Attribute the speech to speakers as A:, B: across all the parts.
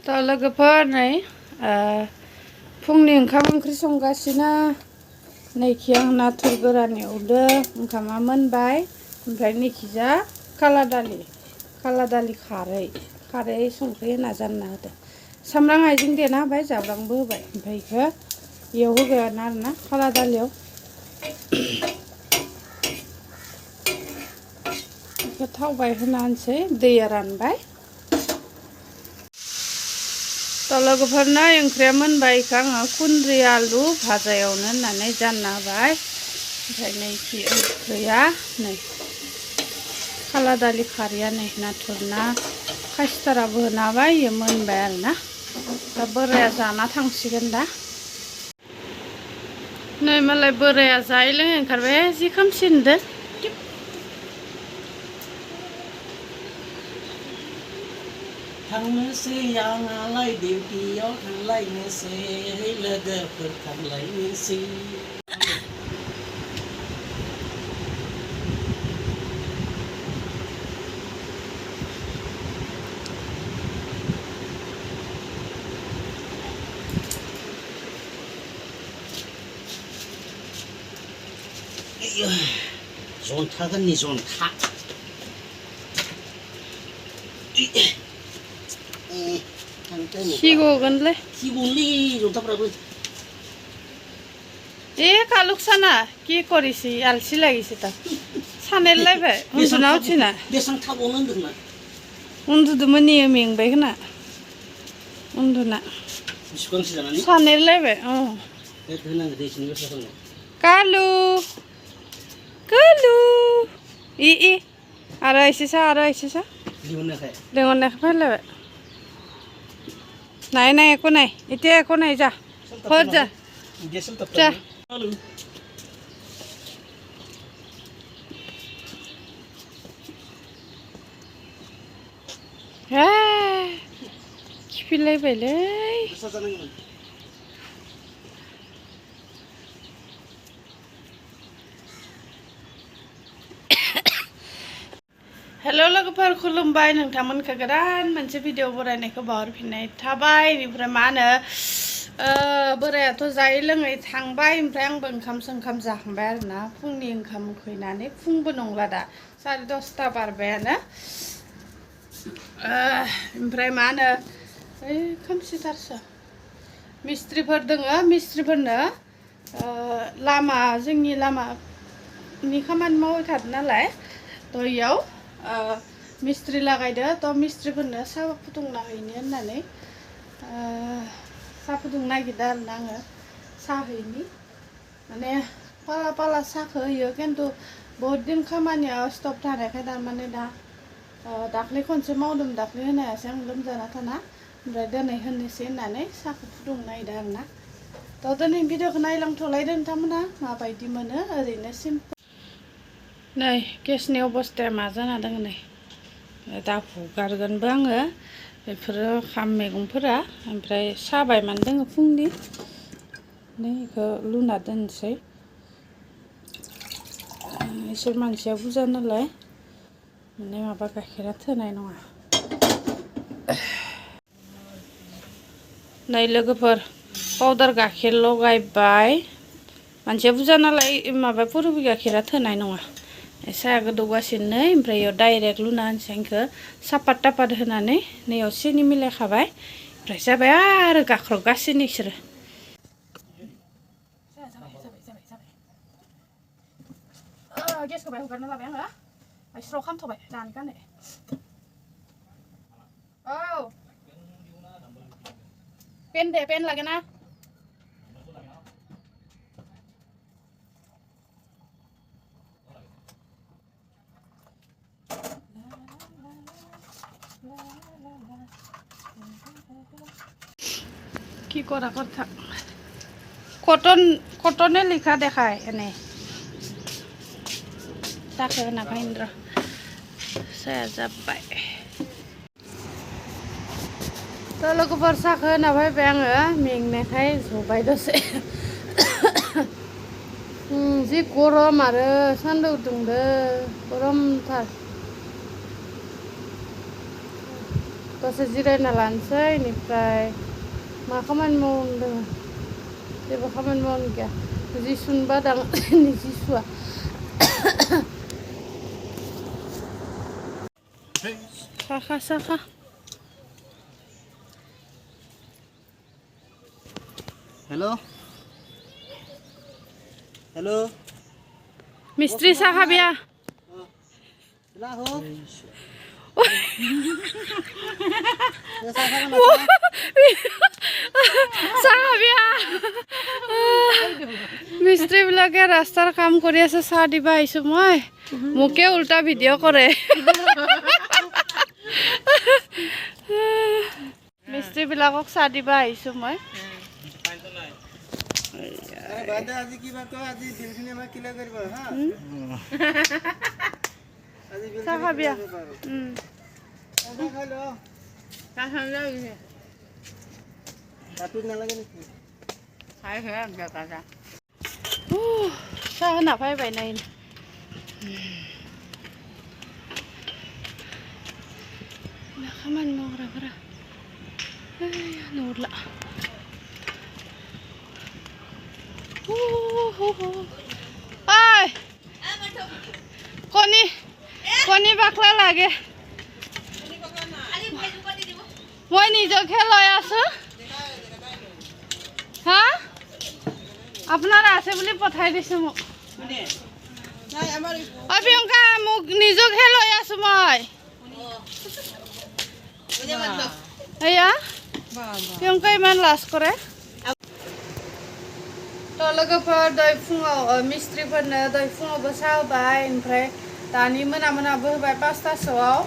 A: दा लोगोफोर नै फुंनि ओंखाम ओंख्रि संगासिनो नैखि आं नाथुर गोरान एवदो ओंखामा मोनबाय ओमफ्राय नैखिजा काला दालि खारै संख्रि होना जानना होदो सामब्राम हाइजें देना होबाय जाब्रांबो होबाय ओमफ्राय इखो इयाव होगोन आरोना काला दालियाव इखो थावबाय होना होनसै दैया रानबाय दा लोगोफोरनो ओंख्रिया मोनबाय इखो आङो कुन्द्रि आलु भाजा एवनो होननानै जानना होबाय ओमफ्राय नैखि ओंख्रिया नै काला दालि खारैया नै नाथुर ना खासिथाराबो होना होबाय इयो मोनबाय आरोना दा बोराया जाना थांसिगोन दा नै मालाय बोराया जायै लोङै ओंखारबाय जि खोमसिनदो
B: थांनोसै आंहालाय डिउटियाव थांलायनोसै लोगोफोर थांलायनोसै जन्थागोननि जन्था
A: खिगगोनलै
B: खिगोनलै जन्थाफ्राबो
A: ए कालुकसाना কি কৰিছে आलसि লাগিছে তা सानेरलायबाय उन्दुना उथिना
B: बेसां थाबावनो होनदोंना
A: उन्दुदोंमोन इयो मेंबाय खोना उन्दुना
B: बिसिबांसो जानानै
A: सानेरलायबाय
B: बे होनांगौ दैसिनि बाथ्रा खालामनो
A: कालु इ आरो एसेसा लिंहरनायखौ फैलायबाय नाय एको नाय इथे एको नाय जा हर जा जा खिफिलायबायलै हेल' लोगोफोर खुलुमबाय नोंथांमोनखौ गोदान मोनसे भिडिअ बरायनायखौ बावहरफिननाय थाबाय बेनिफ्राय मा होनो बोरायाथ' जायै लोङै थांबाय ओमफ्राय आंबो ओंखाम जाखांबाय आरोना फुंनि ओंखाम उखैनानै फुंबो नंला दा 10:30 बारबायानो ओमफ्राय मा होनो ओइ खोमसिथारसो मिस्ट्रिफोर दोङो मिस्ट्रिफोरनो लामा जोंनि लामानि खामानि मावबाय थादों नालाय थ' इयाव मिस्ट्रि लागायदो थ' मिस्ट्रिफोरनो साहा फुदुंना हैनो होननानै साहा फुदुंनो नागिरदों आरोना आङो साहा हैनि माने पाला साहाखौ होयो खिन्थु बहुत दिन खामानिया स्टप थानायखाय थारमाने दा दाख्लै खनसे मावदोंमोन दाख्लै होनो हायासै आं लोमजाना थाना ओमफ्राय दिनै होनोसै होननानै साहाखौ फुदुंनो नागिरदों आरोना थ' दिनै भिडिअखौ नायलांथ'लायदो नोंथांमोना माबायदि मोनो ओरैनो सिम्पोल नै गेसनि अबस्थाया मा जाना दङ नै दा हुगारगोनबो आङो बेफोरो खाम मैगंफोरा ओमफ्राय साबाय मानो दङ फुंनि नै बेखौ लुना दोनसै इसोर मानसिया बुरजा नालाय माने माबा गाइखेरा थोनाय नङा नै लोगोफोर पाउदार गाइखेर लगायबाय मानसिया बुरजा नालाय माबा पुरबि गाइखेरा थोनाय नङा साया गोदौगासिनो ओमफ्राय इयाव डाइरेक्ट लुना होनसै आंखौ सापात टापात होनानै नैयाव सिनि मिलायखाबाय ओमफ्राय जाबाय आरो गाख्रबगासिनो इसोरो गेसखौ बाय हगारना लाबाय आङो स्र' खामथ'बाय दानि गानै औ पेन লাগে ना কি করা কথা কটনে লিখা দেখায় এনে তাকে না ভাইন্দ্র saya जाबाय थ' लोगोफोर साखो होना फैबाय आङो मेंनायखाय जबाय दसे जि गरम आरो सान्दुं दुंदो गरमथार दसे जिरायना लानोसै इनिफ्राय मा खामानि मावनो दोङो जेबो खामानि मावनो गैया जि सुनो बादां जि सुवा साखा साखा
B: हेलो हेलो
A: मिस्त्री साखा बिया
B: ला हो
A: চাহ বিয়া মিস্ত্ৰী বিলাকে ৰাস্তাৰ কাম কৰি আছে চাহ দিবা আহিছো মই মোকে উল্টা ভিডিঅ' কৰে মিস্ত্ৰী বিলাকক চাহ দিবা আহিছো মই
B: আজি কিবা তো আজি বিলখিনি আমাৰ ক্লিয়াৰ কৰিব হা আজি বিল
A: চাহ বিয়া
B: হেল্ল' কাটুত নালাগে নেকি
A: চাহ নাপাইबाय নাই खामानि मावग्राफोरा नुहुरला ओइ कণী बाख्ला লাগে মই নিজকে লৈ আছো হা আপোনাৰ আছে বুলি পঠাই দিছো মোক ঐ প্ৰিয়ংকা মোক নিজকে লৈ আছো মই এয়া প্ৰিয়ংকা ইমান লাজ কৰে তো लोगोफोर दय फुङाव मिस्ट्रिफोरनो दय फुङावबो साहा होबाय ओमफ्राय दानि मोनाबो होबाय 5टासोआव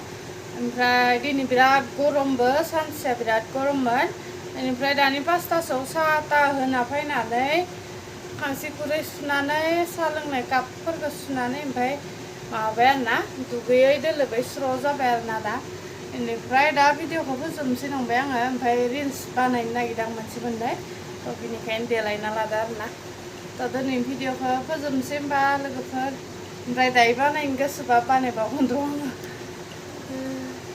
A: ओमफ्राय दिनै बिराद गरमबो सानसेया बिराद गरममोन बेनिफ्राय दानि 5टासोआव साहा ताहा होना फैनानै खांसि खुरै सुनानै साहा लोंनाय कापफोरखौ सुनानै ओमफ्राय माबाबाय आरोना दुगैयै दोलोबै स्र' जाबाय आरोना दा बेनिफ्राय दा भिडिअखौ फोजोबनोसै नंबाय आङो ओमफ्राय रिल्स बानायनो नागिरदों मोनसे मोननै थ' बिनिखायनो देलायना लादो आरोना थ' दिनै भिडिअखौ फोजोबनोसै होमबा लोगोफोर ओमफ्राय दायो बानायनो गोसोबा बानायबावगोन र' आङो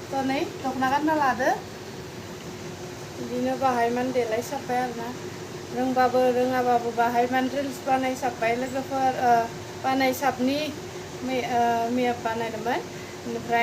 A: थ' नै दख'ना गानना लादो बिदिनो बाहायमान देलायसाबबाय आरोना रोंबाबो रोङाबाबो बाहायमान रिल्स बानायसाबबाय लोगोफोर बानायसाबनि मेकआप बानायदोंमोन बेनिफ्राय